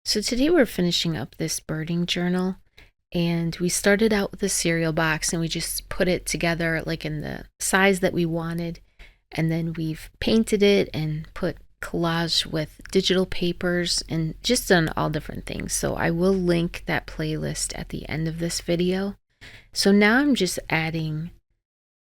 So today we're finishing up this birding journal, and we started out with a cereal box and we just put it together like in the size that we wanted, and then we've painted it and put collage with digital papers and just done all different things. So I will link that playlist at the end of this video. So now I'm just adding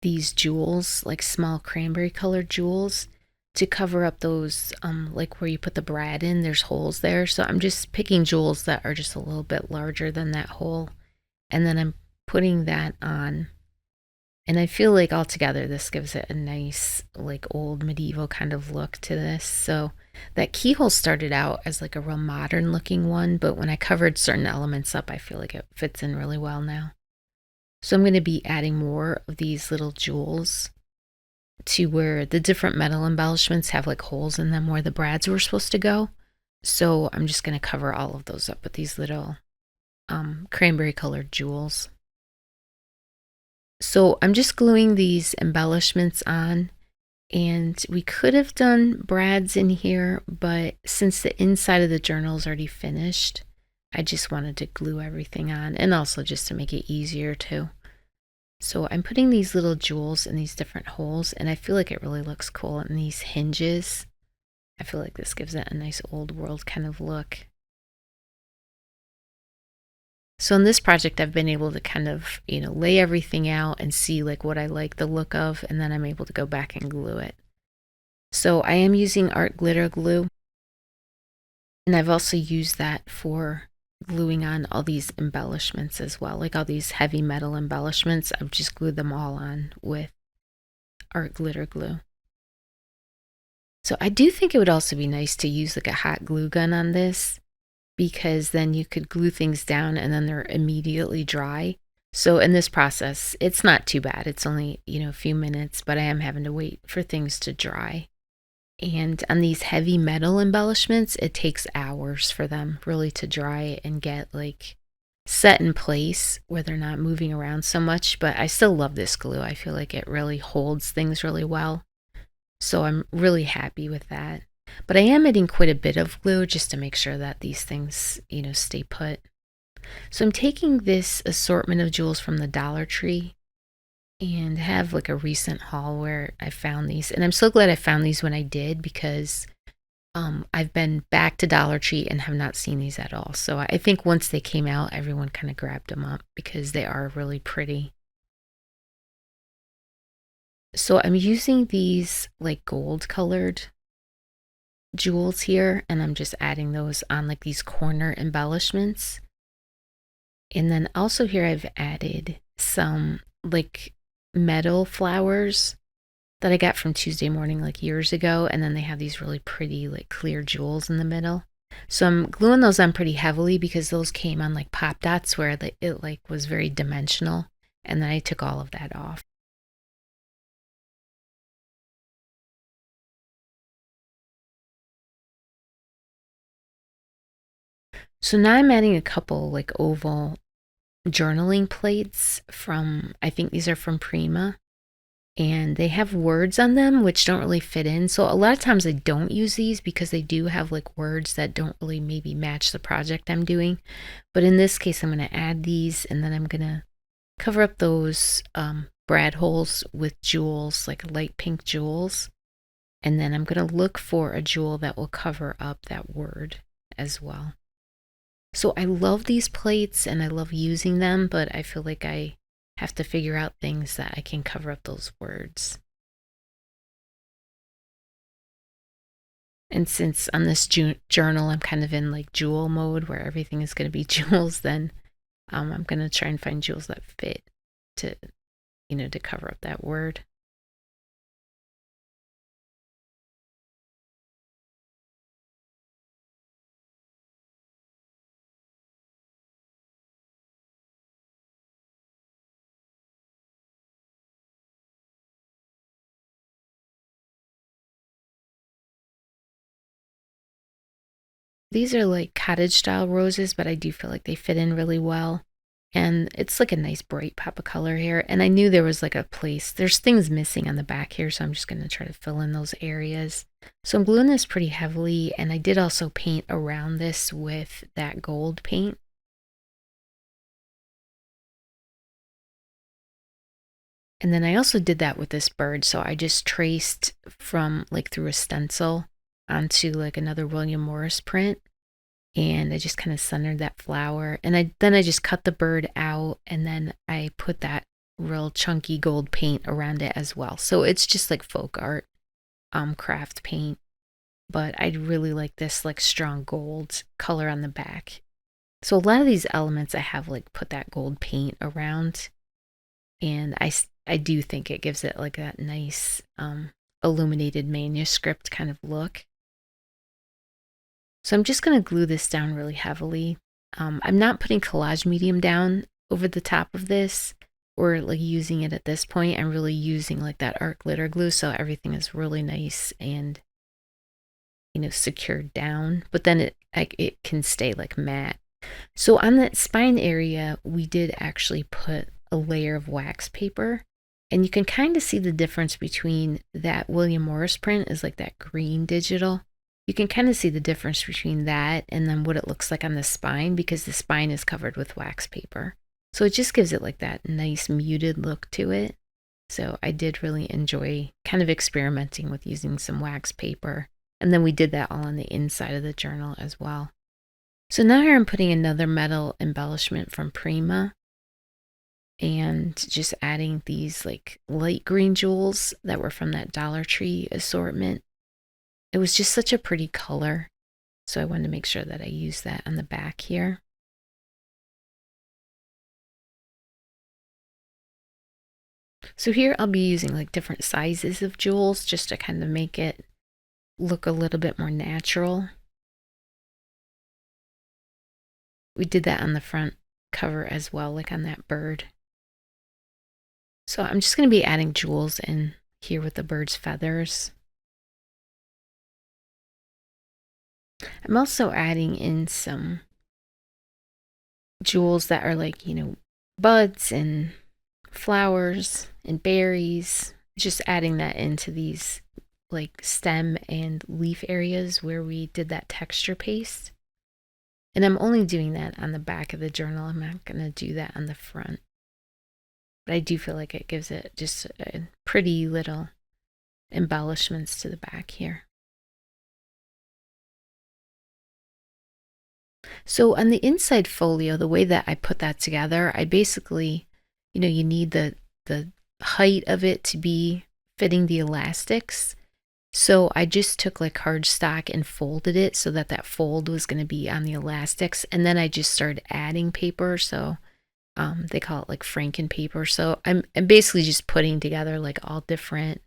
these jewels, like small cranberry colored jewels, to cover up those like where you put the brad in, there's holes there. So I'm just picking jewels that are just a little bit larger than that hole, and then I'm putting that on. And I feel like altogether this gives it a nice like old medieval kind of look to this. So that keyhole started out as like a real modern looking one, but when I covered certain elements up, I feel like it fits in really well now. So I'm going to be adding more of these little jewels to where the different metal embellishments have like holes in them where the brads were supposed to go. So I'm just going to cover all of those up with these little cranberry colored jewels. So I'm just gluing these embellishments on, and we could have done brads in here, but since the inside of the journal is already finished, I just wanted to glue everything on, and also just to make it easier too. So I'm putting these little jewels in these different holes, and I feel like it really looks cool. And these hinges, I feel like this gives it a nice old world kind of look. So in this project, I've been able to kind of, lay everything out and see like what I like the look of, and then I'm able to go back and glue it. So I am using art glitter glue, and I've also used that for gluing on all these embellishments as well, like all these heavy metal embellishments. I've just glued them all on with art glitter glue. So I do think it would also be nice to use like a hot glue gun on this, because then you could glue things down and then they're immediately dry. So in this process, it's not too bad. It's only, a few minutes, but I am having to wait for things to dry. And on these heavy metal embellishments, it takes hours for them really to dry and get like set in place where they're not moving around so much. But I still love this glue. I feel like it really holds things really well. So I'm really happy with that. But I am adding quite a bit of glue just to make sure that these things, stay put. So I'm taking this assortment of jewels from the Dollar Tree and have like a recent haul where I found these. And I'm so glad I found these when I did, because I've been back to Dollar Tree and have not seen these at all. So I think once they came out, everyone kind of grabbed them up because they are really pretty. So I'm using these like gold colored jewels here, and I'm just adding those on like these corner embellishments. And then also here I've added some like metal flowers that I got from Tuesday Morning like years ago, and then they have these really pretty like clear jewels in the middle. So I'm gluing those on pretty heavily because those came on like pop dots where it like was very dimensional, and then I took all of that off. So now I'm adding a couple like oval journaling plates from, I think these are from Prima, and they have words on them which don't really fit in. So a lot of times I don't use these because they do have like words that don't really maybe match the project I'm doing. But in this case, I'm going to add these, and then I'm going to cover up those brad holes with jewels, like light pink jewels. And then I'm going to look for a jewel that will cover up that word as well. So I love these plates and I love using them, but I feel like I have to figure out things that I can cover up those words. And since on this journal I'm kind of in like jewel mode where everything is going to be jewels, then I'm going to try and find jewels that fit to, to cover up that word. These are like cottage style roses, but I do feel like they fit in really well. And it's like a nice bright pop of color here. And I knew there was like a place, there's things missing on the back here, so I'm just going to try to fill in those areas. So I'm gluing this pretty heavily, and I did also paint around this with that gold paint. And then I also did that with this bird, so I just traced from like through a stencil onto like another William Morris print, and I just kind of centered that flower, and then I just cut the bird out, and then I put that real chunky gold paint around it as well. So it's just like folk art craft paint, but I really like this like strong gold color on the back. So a lot of these elements I have like put that gold paint around, and I do think it gives it like that nice illuminated manuscript kind of look. So I'm just going to glue this down really heavily. I'm not putting collage medium down over the top of this or like using it at this point. I'm really using like that art glitter glue, so everything is really nice and, you know, secured down, but then it can stay like matte. So on that spine area, we did actually put a layer of wax paper, and you can kind of see the difference between that William Morris print is like that green digital. You can kind of see the difference between that and then what it looks like on the spine, because the spine is covered with wax paper. So it just gives it like that nice muted look to it. So I did really enjoy kind of experimenting with using some wax paper. And then we did that all on the inside of the journal as well. So now here I'm putting another metal embellishment from Prima, and just adding these like light green jewels that were from that Dollar Tree assortment. It was just such a pretty color, so I wanted to make sure that I used that on the back here. So here I'll be using like different sizes of jewels just to kind of make it look a little bit more natural. We did that on the front cover as well, like on that bird. So I'm just going to be adding jewels in here with the bird's feathers. I'm also adding in some jewels that are like, you know, buds and flowers and berries, just adding that into these like stem and leaf areas where we did that texture paste. And I'm only doing that on the back of the journal. I'm not going to do that on the front. But I do feel like it gives it just a pretty little embellishments to the back here. So on the inside folio, the way that I put that together, I basically, you know, you need the height of it to be fitting the elastics. So I just took like cardstock and folded it so that that fold was going to be on the elastics. And then I just started adding paper. So they call it like Franken paper. So I'm basically just putting together like all different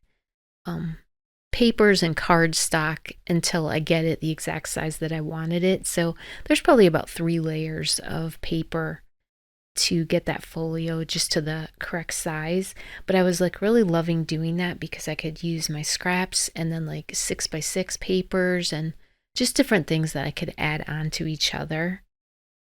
papers and cardstock until I get it the exact size that I wanted it. So there's probably about 3 layers of paper to get that folio just to the correct size. But I was like really loving doing that because I could use my scraps and then like 6x6 papers and just different things that I could add on to each other,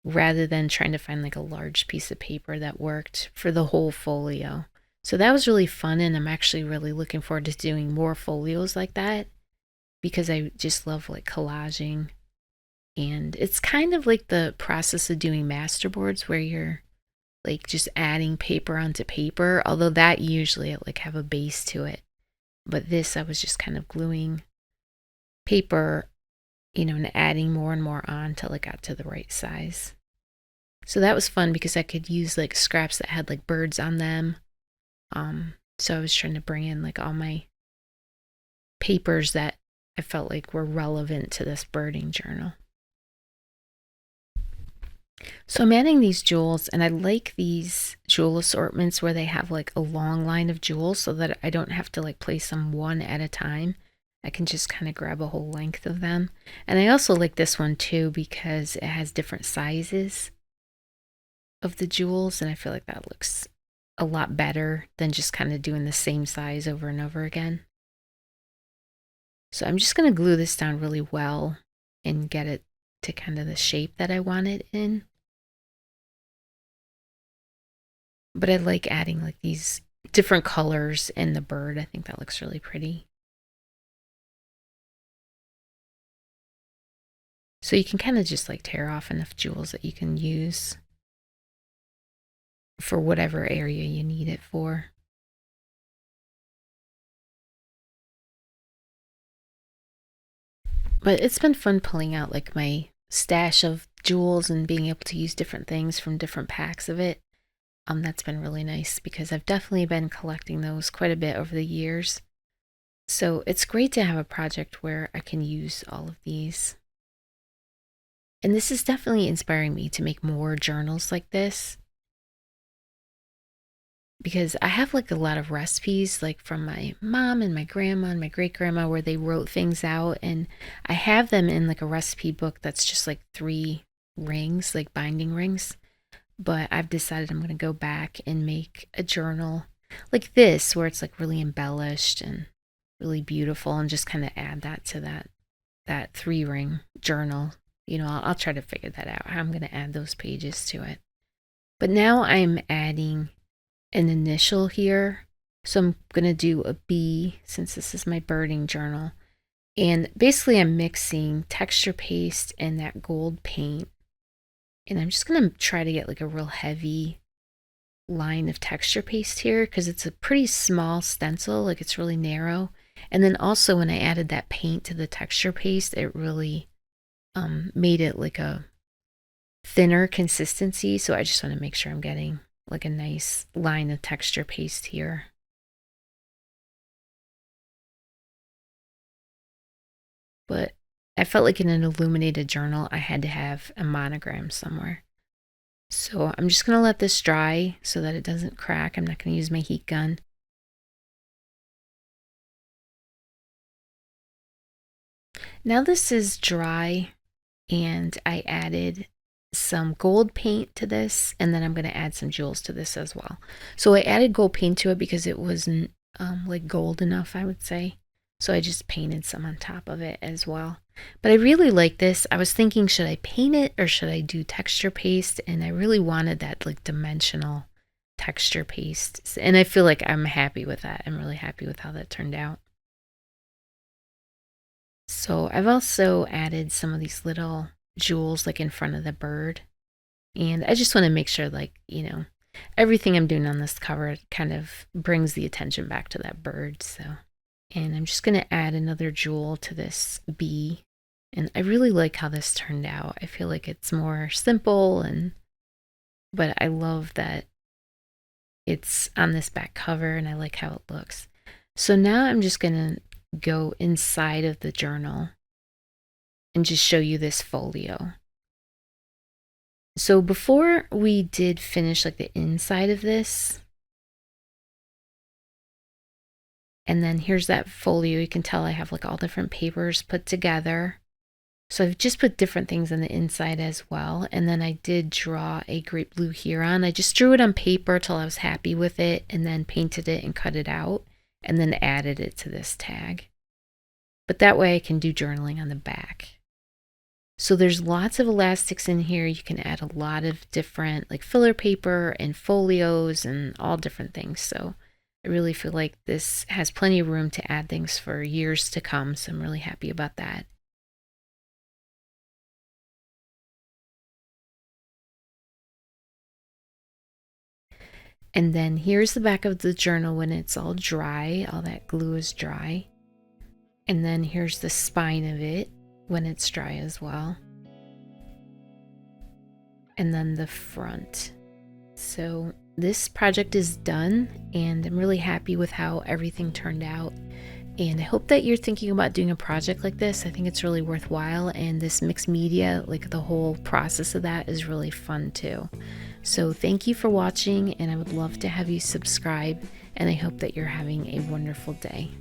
rather than trying to find like a large piece of paper that worked for the whole folio. So that was really fun, and I'm actually really looking forward to doing more folios like that because I just love like collaging. And it's kind of like the process of doing masterboards where you're like just adding paper onto paper, although that usually like have a base to it. But this, I was just kind of gluing paper, you know, and adding more and more on till it got to the right size. So that was fun because I could use like scraps that had like birds on them. So I was trying to bring in like all my papers that I felt like were relevant to this birding journal. So I'm adding these jewels, and I like these jewel assortments where they have like a long line of jewels so that I don't have to like place them one at a time. I can just kind of grab a whole length of them. And I also like this one too because it has different sizes of the jewels, and I feel like that looks a lot better than just kind of doing the same size over and over again. So I'm just going to glue this down really well and get it to kind of the shape that I want it in. But I like adding like these different colors in the bird. I think that looks really pretty. So you can kind of just like tear off enough jewels that you can use for whatever area you need it for. But it's been fun pulling out like my stash of jewels and being able to use different things from different packs of it. That's been really nice because I've definitely been collecting those quite a bit over the years. So it's great to have a project where I can use all of these. And this is definitely inspiring me to make more journals like this, because I have like a lot of recipes like from my mom and my grandma and my great grandma where they wrote things out, and I have them in like a recipe book that's just like 3 rings, like binding rings. But I've decided I'm going to go back and make a journal like this where it's like really embellished and really beautiful, and just kind of add that to that 3-ring journal. I'll try to figure that out, how I'm going to add those pages to it. But now I'm adding an initial here. So I'm going to do a B since this is my birding journal. And basically I'm mixing texture paste and that gold paint. And I'm just going to try to get like a real heavy line of texture paste here because it's a pretty small stencil, like it's really narrow. And then also when I added that paint to the texture paste, it really made it like a thinner consistency. So I just want to make sure I'm getting like a nice line of texture paste here. But I felt like in an illuminated journal, I had to have a monogram somewhere. So I'm just going to let this dry so that it doesn't crack. I'm not going to use my heat gun. Now this is dry, and I added some gold paint to this, and then I'm going to add some jewels to this as well. So I added gold paint to it because it wasn't like gold enough, I would say. So I just painted some on top of it as well. But I really like this. I was thinking, should I paint it or should I do texture paste? And I really wanted that like dimensional texture paste. And I feel like I'm happy with that. I'm really happy with how that turned out. So I've also added some of these little jewels like in front of the bird. And I just want to make sure like, everything I'm doing on this cover kind of brings the attention back to that bird. And I'm just going to add another jewel to this bee. And I really like how this turned out. I feel like it's more simple, but I love that it's on this back cover and I like how it looks. So now I'm just going to go inside of the journal and just show you this folio. So before we did finish like the inside of this, and then here's that folio. You can tell I have like all different papers put together. So I've just put different things on the inside as well. And then I did draw a great blue heron. I just drew it on paper till I was happy with it, and then painted it and cut it out, and then added it to this tag. But that way I can do journaling on the back. So there's lots of elastics in here. You can add a lot of different like filler paper and folios and all different things. So I really feel like this has plenty of room to add things for years to come. So I'm really happy about that. And then here's the back of the journal when it's all dry. All that glue is dry. And then here's the spine of it when it's dry as well. And then the front. So this project is done, and I'm really happy with how everything turned out. And I hope that you're thinking about doing a project like this. I think it's really worthwhile, and this mixed media, like the whole process of that, is really fun too. So thank you for watching, and I would love to have you subscribe, and I hope that you're having a wonderful day.